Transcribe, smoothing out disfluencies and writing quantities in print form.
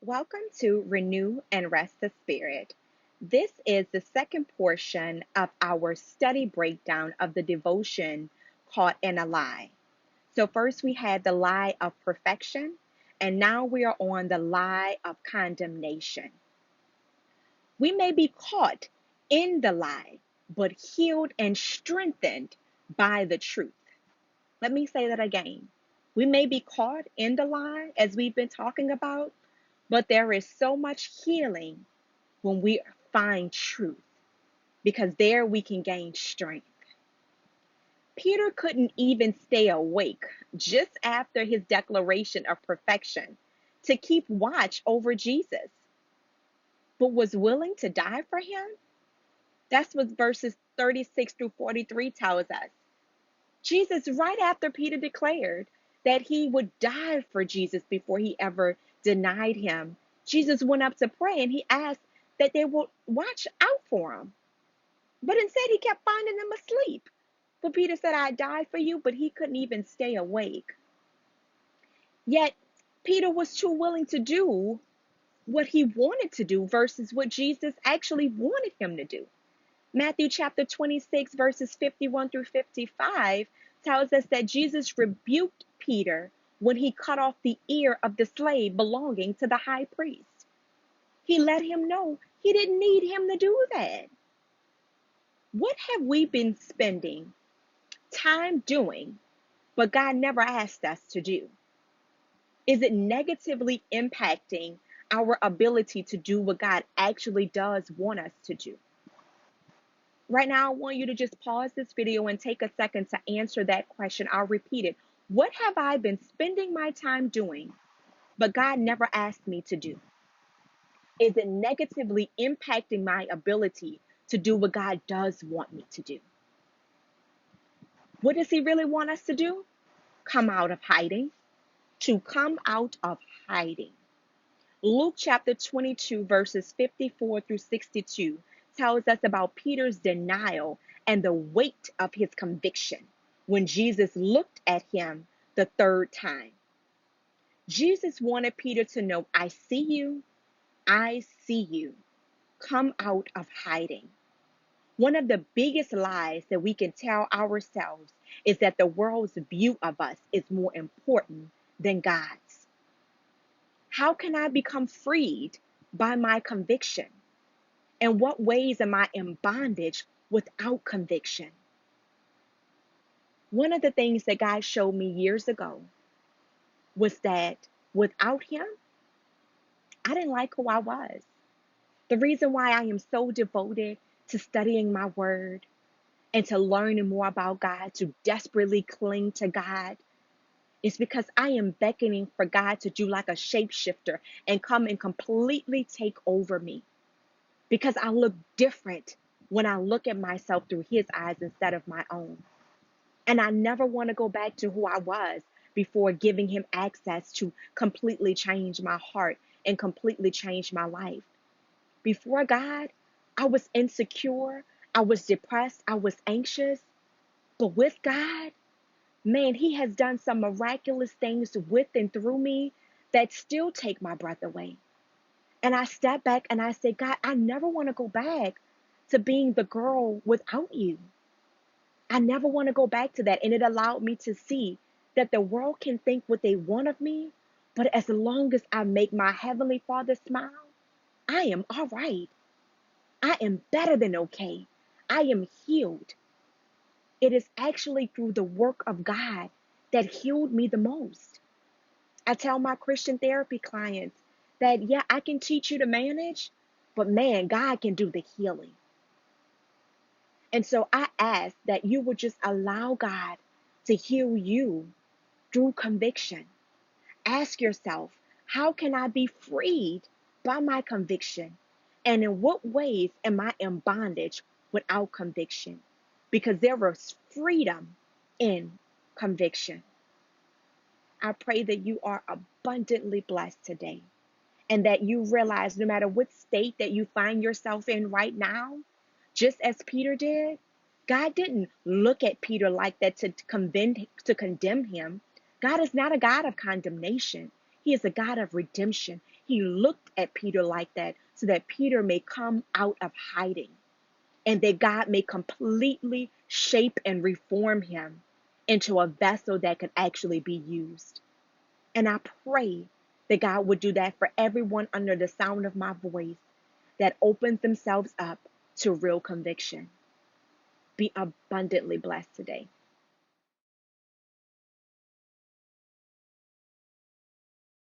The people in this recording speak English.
Welcome to Renew and Rest the Spirit. This is the second portion of our study breakdown of the devotion Caught in a Lie. So, first we had the lie of perfection, and now we are on the lie of condemnation. We may be caught in the lie, but healed and strengthened by the truth. Let me say that again. We may be caught in the lie, as we've been talking about, but there is so much healing when we find truth, because there we can gain strength. Peter couldn't even stay awake just after his declaration of perfection to keep watch over Jesus, but was willing to die for him. That's what verses 36 through 43 tells us. Jesus, right after Peter declared that he would die for Jesus before he ever denied him, Jesus went up to pray and he asked that they would watch out for him. But instead, he kept finding them asleep. But Peter said, I died for you, but he couldn't even stay awake. Yet, Peter was too willing to do what he wanted to do versus what Jesus actually wanted him to do. Matthew chapter 26, verses 51 through 55 tells us that Jesus rebuked Peter when he cut off the ear of the slave belonging to the high priest. He let him know he didn't need him to do that. What have we been spending time doing, but God never asked us to do? Is it negatively impacting our ability to do what God actually does want us to do? Right now, I want you to just pause this video and take a second to answer that question. I'll repeat it. What have I been spending my time doing, but God never asked me to do? Is it negatively impacting my ability to do what God does want me to do? What does He really want us to do? Come out of hiding. To come out of hiding. Luke chapter 22, verses 54 through 62 tells us about Peter's denial and the weight of his conviction when Jesus looked at him the third time. Jesus wanted Peter to know, I see you, I see you. Come out of hiding. One of the biggest lies that we can tell ourselves is that the world's view of us is more important than God's. How can I become freed by my conviction? In what ways am I in bondage without conviction? One of the things that God showed me years ago was that without Him, I didn't like who I was. The reason why I am so devoted to studying my word and to learning more about God, to desperately cling to God, is because I am beckoning for God to do like a shapeshifter and come and completely take over me. Because I look different when I look at myself through His eyes instead of my own. And I never want to go back to who I was before giving Him access to completely change my heart and completely change my life. Before God, I was insecure, I was depressed, I was anxious. But with God, man, He has done some miraculous things with and through me that still take my breath away. And I step back and I say, God, I never want to go back to being the girl without you. I never want to go back to that. And it allowed me to see that the world can think what they want of me, but as long as I make my Heavenly Father smile, I am all right. I am better than okay. I am healed. It is actually through the work of God that healed me the most. I tell my Christian therapy clients that, yeah, I can teach you to manage, but man, God can do the healing. And so I ask that you would just allow God to heal you through conviction. Ask yourself, how can I be freed by my conviction? And in what ways am I in bondage without conviction? Because there is freedom in conviction. I pray that you are abundantly blessed today and that you realize no matter what state that you find yourself in right now, just as Peter did, God didn't look at Peter like that to condemn him. God is not a God of condemnation. He is a God of redemption. He looked at Peter like that so that Peter may come out of hiding and that God may completely shape and reform him into a vessel that could actually be used. And I pray that God would do that for everyone under the sound of my voice that opens themselves up to real conviction. Be abundantly blessed today.